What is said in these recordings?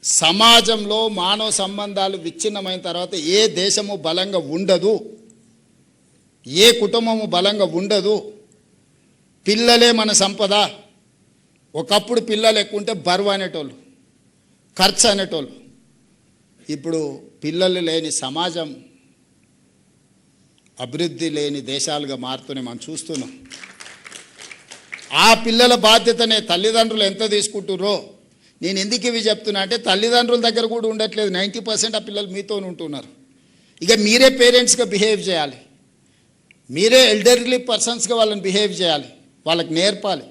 సమాజంలో మానవ సంబంధాలు విచ్ఛిన్నమైన తర్వాత ఏ దేశము బలంగా ఉండదు, ఏ కుటుంబము బలంగా ఉండదు. పిల్లలే మన సంపద. ఒకప్పుడు పిల్లలు ఎక్కువ ఉంటే బరువు అనేటోళ్ళు, ఖర్చు అనేటోళ్ళు. ఇప్పుడు పిల్లలు లేని సమాజం అభివృద్ధి లేని దేశాలుగా మారుతూనే మనం చూస్తున్నాం. ఆ పిల్లల బాధ్యతనే తల్లిదండ్రులు ఎంత తీసుకుంటుర్రో. నేను ఎందుకు ఇవి చెప్తున్నా అంటే తల్లిదండ్రుల దగ్గర కూడా ఉండట్లేదు. 90% ఆ పిల్లలు మీతో ఉంటున్నారు. ఇక మీరే పేరెంట్స్గా బిహేవ్ చేయాలి, మీరే ఎల్డర్లీ పర్సన్స్గా వాళ్ళని బిహేవ్ చేయాలి, వాళ్ళకి నేర్పాలి.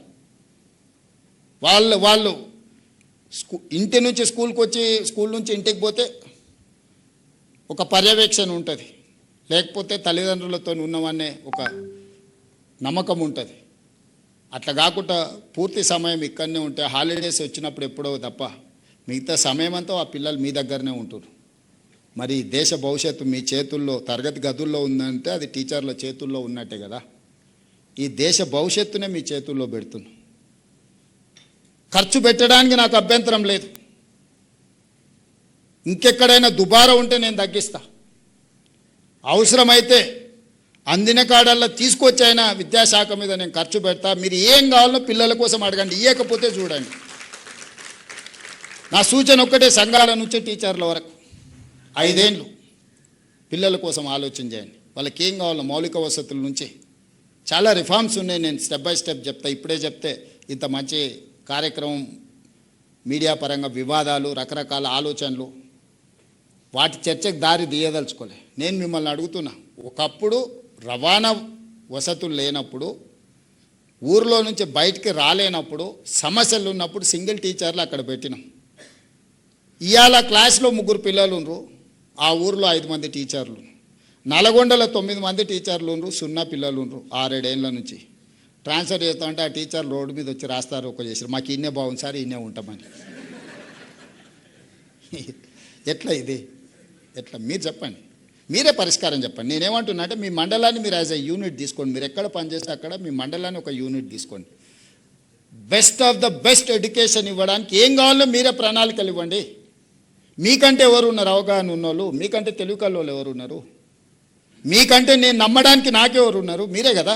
వాళ్ళు ఇంటి నుంచి స్కూల్కి వచ్చి స్కూల్ నుంచి ఇంటికి పోతే ఒక పర్యవేక్షణ ఉంటుంది, లేకపోతే తల్లిదండ్రులతో ఉన్నామనే ఒక నమ్మకం ఉంటుంది. అట్లా కాకుండా పూర్తి సమయం ఇక్కడనే ఉంటే హాలిడేస్ వచ్చినప్పుడు ఎప్పుడో తప్ప మిగతా సమయం అంతా ఆ పిల్లలు మీ దగ్గరనే ఉంటారు. మరి దేశ భవిష్యత్తు మీ చేతుల్లో, తరగతి గదుల్లో ఉందంటే అది టీచర్ల చేతుల్లో ఉన్నట్టే కదా. ఈ దేశ భవిష్యత్తునే మీ చేతుల్లో పెడుతున్నాం. ఖర్చు పెట్టడానికి నాకు అభ్యంతరం లేదు. ఇంకెక్కడైనా దుబారా ఉంటే నేను తగ్గిస్తా. అవసరమైతే అందిన కాడల్లో తీసుకొచ్చైనా విద్యాశాఖ మీద నేను ఖర్చు పెడతా. మీరు ఏం కావాలో పిల్లల కోసం అడగండి, ఇవ్వకపోతే చూడండి. నా సూచన ఒక్కటే, సంఘాల నుంచి టీచర్ల వరకు 5 ఏళ్ళు పిల్లల కోసం ఆలోచన చేయండి. వాళ్ళకి ఏం కావాలో మౌలిక వసతుల నుంచి చాలా రిఫార్మ్స్ ఉన్నాయి. నేను స్టెప్ బై స్టెప్ చెప్తా. ఇప్పుడే చెప్తే ఇంత మంచి కార్యక్రమం, మీడియా పరంగా వివాదాలు, రకరకాల ఆలోచనలు, వాటి చర్చకు దారి తీయదలుచుకోలే. నేను మిమ్మల్ని అడుగుతున్నా, ఒకప్పుడు రవాణా వసతులు లేనప్పుడు, ఊర్లో నుంచి బయటికి రాలేనప్పుడు, సమస్యలు ఉన్నప్పుడు సింగిల్ టీచర్లు అక్కడ పెట్టినాం. ఇవాళ క్లాస్లో 3 పిల్లలు ఉన్నారు, ఆ ఊర్లో 5 మంది టీచర్లు. నల్గొండలో 9 మంది టీచర్లు ఉన్నారు, 0 పిల్లలు ఉన్నారు 6-7 ఏళ్ళ నుంచి. ట్రాన్స్ఫర్ చేస్తామంటే ఆ టీచర్ రోడ్డు మీద వచ్చి రాస్తారు, ఒక చేశారు, మాకు ఇన్నే బాగుంది సార్, ఇన్నే ఉంటామని. ఎట్లా ఇది? ఎట్లా మీరు చెప్పండి, మీరే పరిష్కారం చెప్పండి. నేనేమంటున్నా అంటే మీ మండలాన్ని మీరు యాజ్ ఎ యూనిట్ తీసుకోండి. మీరు ఎక్కడ పనిచేస్తే అక్కడ మీ మండలాన్ని ఒక యూనిట్ తీసుకోండి. Best of the best education ఇవ్వడానికి ఏం కావాలో మీరే ప్రణాళికలు ఇవ్వండి. మీకంటే ఎవరు ఉన్నారు అవగాహన ఉన్నోళ్ళు? మీకంటే తెలివి కల్లోళ్ళు ఎవరు ఉన్నారు? మీకంటే నేను నమ్మడానికి నాకెవరు ఉన్నారు? మీరే కదా.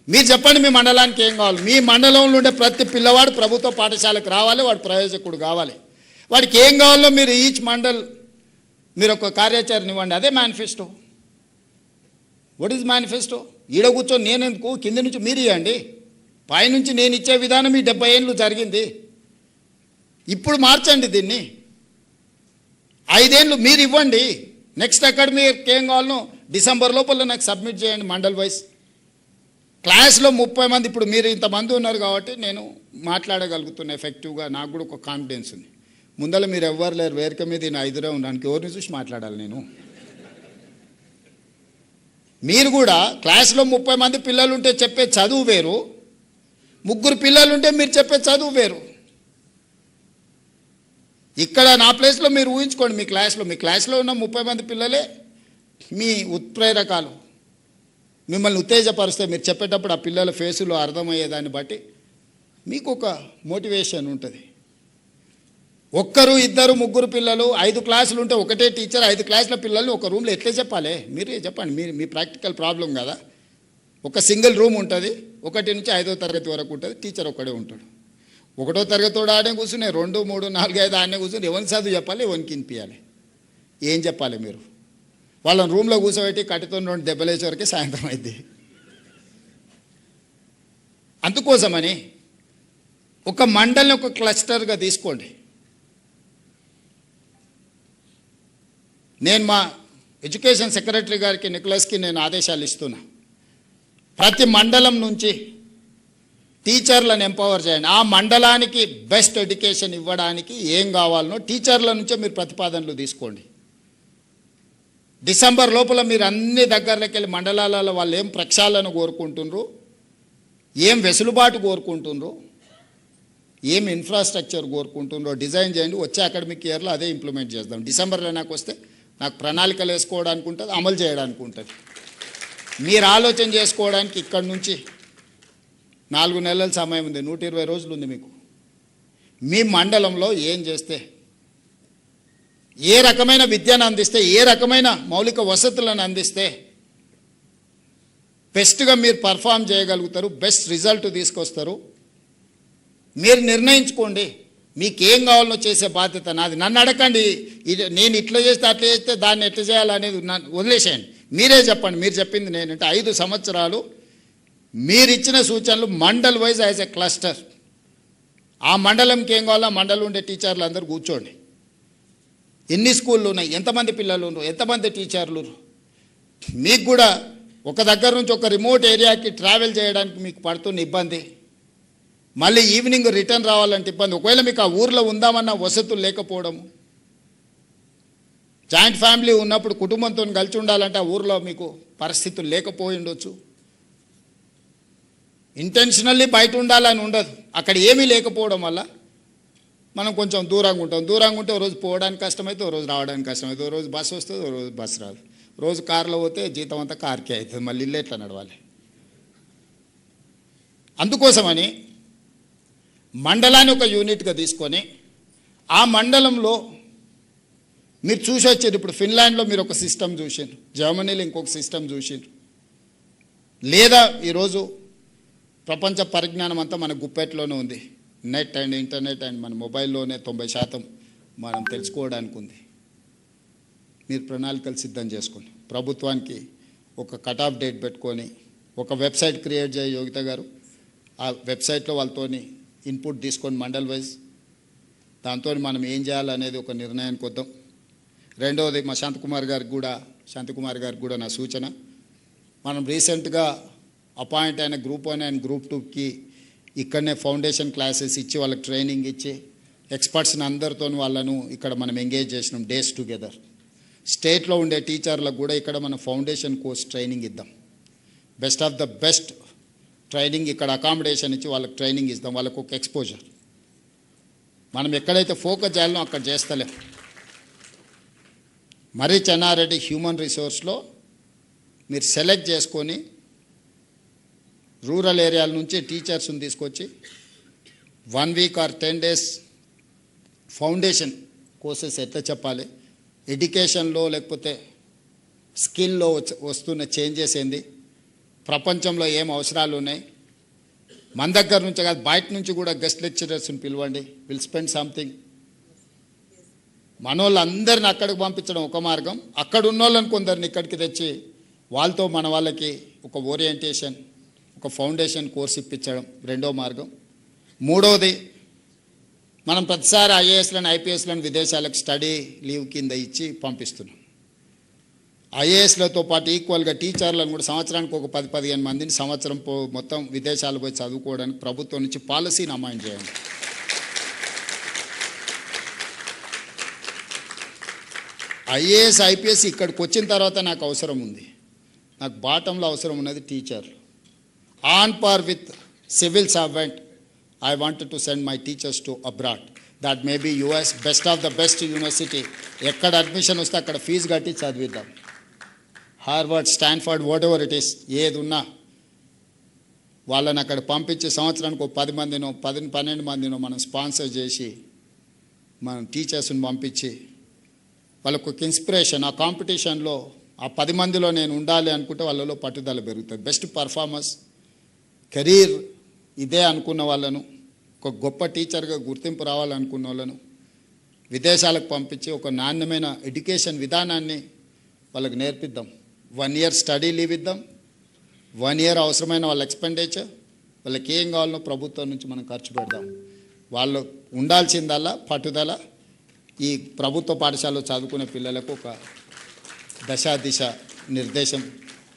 మీరు చెప్పండి మీ మండలానికి ఏం కావాలి. మీ మండలంలో ఉండే ప్రతి పిల్లవాడు ప్రభుత్వ పాఠశాలకు రావాలి, వాడు ప్రయోజకుడు కావాలి. వాడికి ఏం కావాలో మీరు ఈచ్ మండల్ మీరు ఒక కార్యాచరణ ఇవ్వండి. అదే మేనిఫెస్టో. What is manifesto? ఈడ కూర్చొని నేను ఎందుకు, కింద నుంచి మీరు ఇవ్వండి. పైనుంచి నేను ఇచ్చే విధానం ఈ 70 ఏళ్ళు జరిగింది. ఇప్పుడు మార్చండి దీన్ని. 5 ఏళ్ళు మీరు ఇవ్వండి. నెక్స్ట్ అకాడమీకి ఏం కావాలనో డిసెంబర్ లోపల నాకు సబ్మిట్ చేయండి మండల్ వైజ్. క్లాస్లో 30 మంది, ఇప్పుడు మీరు ఇంతమంది ఉన్నారు కాబట్టి నేను మాట్లాడగలుగుతున్నా ఎఫెక్టివ్గా. నాకు కూడా ఒక కాన్ఫిడెన్స్ ఉంది. ముందర మీరు ఎవ్వరు లేరు, వేదిక మీద నేను 5రే ఉండడానికి ఎవరిని చూసి మాట్లాడాలి నేను? మీరు కూడా క్లాస్లో 30 మంది పిల్లలు ఉంటే చెప్పే చదువు వేరు, 3 పిల్లలు ఉంటే మీరు చెప్పే చదువు వేరు. ఇక్కడ నా ప్లేస్లో మీరు ఊహించుకోండి, మీ క్లాస్లో ఉన్న 30 మంది పిల్లలే మీ ఉత్ప్రేరకాలు. మిమ్మల్ని ఉత్తేజపరిస్తే మీరు చెప్పేటప్పుడు ఆ పిల్లల ఫేసులో అర్థమయ్యేదాన్ని బట్టి మీకు ఒక మోటివేషన్ ఉంటుంది. 1, 2, 3 పిల్లలు, 5 క్లాసులు ఉంటే ఒకటే టీచర్ 5 క్లాసుల పిల్లల్ని ఒక రూమ్లో ఎట్లా చెప్పాలి? మీరే చెప్పండి. మీ ప్రాక్టికల్ ప్రాబ్లం కదా. ఒక సింగిల్ రూమ్ ఉంటుంది, 1 నుంచి 5వ తరగతి వరకు ఉంటుంది, టీచర్ ఒక్కడే ఉంటాడు. 1వ తరగతి కూడా ఆడే కూర్చున్నాయి, 2, 3, 4, 5 ఆడనే కూర్చుని ఎవరిని చదువు చెప్పాలి, ఎవరికి వినిపించాలి, ఏం చెప్పాలి? మీరు వాళ్ళని రూమ్లో కూర్చోబెట్టి కట్టితో 2 దెబ్బలేసే వరకే సాయంత్రం అయింది. అందుకోసమని ఒక మండలిని ఒక క్లస్టర్గా తీసుకోండి. నేను మా ఎడ్యుకేషన్ సెక్రటరీ గారికి నికోలస్కి నేను ఆదేశాలు ఇస్తున్నా. ప్రతి మండలం నుంచి టీచర్లను ఎంపవర్ చేయండి. ఆ మండలానికి బెస్ట్ ఎడ్యుకేషన్ ఇవ్వడానికి ఏం కావాలనో టీచర్ల నుంచే మీరు ప్రతిపాదనలు తీసుకోండి. డిసెంబర్ లోపల మీరు అన్ని దగ్గరలోకి వెళ్ళి మండలాలలో వాళ్ళు ఏం ప్రక్షాళన కోరుకుంటున్నారు, ఏం వెసులుబాటు కోరుకుంటున్నారు, ఏం ఇన్ఫ్రాస్ట్రక్చర్ కోరుకుంటున్నారో డిజైన్ చేయండి. వచ్చే అకాడమిక్ ఇయర్లో అదే ఇంప్లిమెంట్ చేద్దాం. డిసెంబర్లో నాకు వస్తే నాకు ప్రణాళికలు వేసుకోవడానికి ఉంటుంది, అమలు చేయడానికి ఉంటుంది. మీరు ఆలోచన చేసుకోవడానికి ఇక్కడి నుంచి 4 నెలల సమయం ఉంది, 120 రోజులు ఉంది మీకు. మీ మండలంలో ఏం చేస్తే ఏ రకమైన విద్యను అందిస్తే, ఏ రకమైన మౌలిక వసతులను అందిస్తే బెస్ట్గా మీరు పర్ఫామ్ చేయగలుగుతారు, బెస్ట్ రిజల్ట్ తీసుకొస్తారు. మీరు నిర్ణయించుకోండి. మీకేం కావాలో చేసే బాధ్యత నాది. నన్ను అడగండి, నేను ఇట్లా చేస్తే అట్లా చేస్తే దాన్ని ఎట్లా చేయాలనేది వదిలేసేయండి. మీరే చెప్పండి. మీరు చెప్పింది నేనంటే 5 సంవత్సరాలు మీరు ఇచ్చిన సూచనలు mandal wise as a cluster, ఆ మండలంకి ఏం కావాలో మండలం ఉండే టీచర్లు అందరూ కూర్చోండి. ఎన్ని స్కూళ్ళు ఉన్నాయి, ఎంతమంది పిల్లలు ఉన్నారు, ఎంతమంది టీచర్లు, మీకు కూడా ఒక దగ్గర నుంచి ఒక రిమోట్ ఏరియాకి ట్రావెల్ చేయడానికి మీకు పడుతున్న ఇబ్బంది, మళ్ళీ ఈవినింగ్ రిటర్న్ రావాలంటే ఇబ్బంది, ఒకవేళ మీకు ఆ ఊర్లో ఉందామన్న వసతులు లేకపోవడము, జాయింట్ ఫ్యామిలీ ఉన్నప్పుడు కుటుంబంతో కలిసి ఉండాలంటే ఆ ఊర్లో మీకు పరిస్థితులు లేకపోయి ఉండొచ్చు. ఇంటెన్షనల్లీ బయట ఉండాలని ఉండదు, అక్కడ ఏమీ లేకపోవడం వల్ల మనం కొంచెం దూరంగా ఉంటాం. దూరంగా ఉంటే ఓ రోజు పోవడానికి కష్టమైతే, ఓ రోజు రావడానికి కష్టమైతే, ఓ రోజు బస్సు వస్తుంది, ఓ రోజు బస్సు రాదు, రోజు కారులో పోతే జీతం అంతా కార్కే అవుతుంది, మళ్ళీ ఇల్లు ఎట్లా నడవాలి. అందుకోసమని మండలాన్ని ఒక యూనిట్గా తీసుకొని ఆ మండలంలో మీరు చూసి వచ్చారు. ఇప్పుడు ఫిన్లాండ్లో మీరు ఒక సిస్టమ్ చూసారు, జర్మనీలో ఇంకొక సిస్టమ్ చూసారు. లేదా ఈరోజు ప్రపంచ పరిజ్ఞానం అంతా మన గుప్పెట్లోనే ఉంది. నెట్ అండ్ ఇంటర్నెట్ అండ్ మన మొబైల్లోనే 90% మనం తెలుసుకోవడానికి ఉంది. మీరు ప్రణాళికలు సిద్ధం చేసుకోండి. ప్రభుత్వానికి ఒక కట్ ఆఫ్ డేట్ పెట్టుకొని ఒక వెబ్సైట్ క్రియేట్ చేయ యోగిత గారు. ఆ వెబ్సైట్లో వాళ్ళతోని ఇన్పుట్ తీసుకొని మండల్ వైజ్ దాంతో మనం ఏం చేయాలనేది ఒక నిర్ణయానికి వద్దాం. రెండవది మా శాంతకుమార్ గారికి కూడా నా సూచన, మనం రీసెంట్గా అపాయింట్ అయిన గ్రూప్ 1 అండ్ గ్రూప్ 2కి ఇక్కడనే ఫౌండేషన్ క్లాసెస్ ఇచ్చి వాళ్ళకి ట్రైనింగ్ ఇచ్చి ఎక్స్పర్ట్స్ని అందరితో వాళ్ళను ఇక్కడ మనం ఎంగేజ్ చేసినాం. డేస్ టుగెదర్ స్టేట్లో ఉండే టీచర్లకు కూడా ఇక్కడ మనం ఫౌండేషన్ కోర్స్ ట్రైనింగ్ ఇద్దాం. Best of the best training ఇక్కడ అకామిడేషన్ ఇచ్చి వాళ్ళకి ట్రైనింగ్ ఇస్తాం, వాళ్ళకు ఒక ఎక్స్పోజర్. మనం ఎక్కడైతే ఫోకస్ చేయాలో అక్కడ చేస్తలేం. మరీ చెన్నారెడ్డి హ్యూమన్ రిసోర్స్లో మీరు సెలెక్ట్ చేసుకొని రూరల్ ఏరియాల నుంచి టీచర్స్ని తీసుకొచ్చి 1 week or 10 days foundation courses ఎట్లా చెప్పాలి, ఎడ్యుకేషన్లో లేకపోతే స్కిల్లో వస్తున్న చేంజెస్ ఏంది, ప్రపంచంలో ఏం అవసరాలు ఉన్నాయి, మన దగ్గర నుంచి కాదు బయట నుంచి కూడా గెస్ట్ లెక్చరర్స్ని పిలవండి. Will spend something. మనోళ్ళందరిని అక్కడికి పంపించడం ఒక మార్గం, అక్కడ ఉన్నోళ్ళని కొందరిని ఇక్కడికి తెచ్చి వాళ్ళతో మన వాళ్ళకి ఒక ఓరియంటేషన్, ఒక ఫౌండేషన్ కోర్స్ ఇప్పించడం రెండో మార్గం. మూడవది, మనం ప్రతిసారి ఐఏఎస్లను ఐపీఎస్లను విదేశాలకు స్టడీ లీవ్ కింద ఇచ్చి పంపిస్తున్నాం. ఐఏఎస్లతో పాటు ఈక్వల్గా టీచర్లను కూడా సంవత్సరానికి ఒక 10-15 మందిని సంవత్సరం మొత్తం విదేశాలు పోయి చదువుకోవడానికి ప్రభుత్వం నుంచి పాలసీని అమైండ్ చేయండి. ఐఏఎస్ ఐపీఎస్ ఇక్కడికి వచ్చిన తర్వాత నాకు అవసరం ఉంది, నాకు బాటంలో అవసరం ఉన్నది టీచర్లు. On par with civil servant I wanted to send my teachers to abroad. That may be US, best of the best university. ఎక్కడ అడ్మిషన్ వస్తే అక్కడ ఫీజు కట్టి చదివిద్దాం. Harvard, Stanford, whatever it is, ఏది ఉన్నా వాళ్ళని అక్కడ పంపించి సంవత్సరానికి 10 మందినో 12 మందినో మనం స్పాన్సర్ చేసి మనం టీచర్స్ని పంపించి వాళ్ళకు ఒక ఇన్స్పిరేషన్. ఆ కాంపిటీషన్లో ఆ 10 మందిలో నేను ఉండాలి అనుకుంటే వాళ్ళలో పట్టుదల పెరుగుతుంది. బెస్ట్ పర్ఫార్మర్స్, కెరీర్ ఇదే అనుకున్న వాళ్ళను, ఒక గొప్ప టీచర్గా గుర్తింపు రావాలనుకున్న వాళ్ళను విదేశాలకు పంపించి ఒక నాణ్యమైన ఎడ్యుకేషన్ విధానాన్ని వాళ్ళకి నేర్పిద్దాం. 1 ఇయర్ స్టడీ లీవ్ ఇద్దాం, 1 ఇయర్ అవసరమైన వాళ్ళ ఎక్స్పెండిచర్, వాళ్ళకి ఏం కావాలనో ప్రభుత్వం నుంచి మనం ఖర్చు పెడదాం. వాళ్ళు ఉండాల్సిందల్లా పట్టుదల. ఈ ప్రభుత్వ పాఠశాలలో చదువుకునే పిల్లలకు ఒక దశ దిశ నిర్దేశం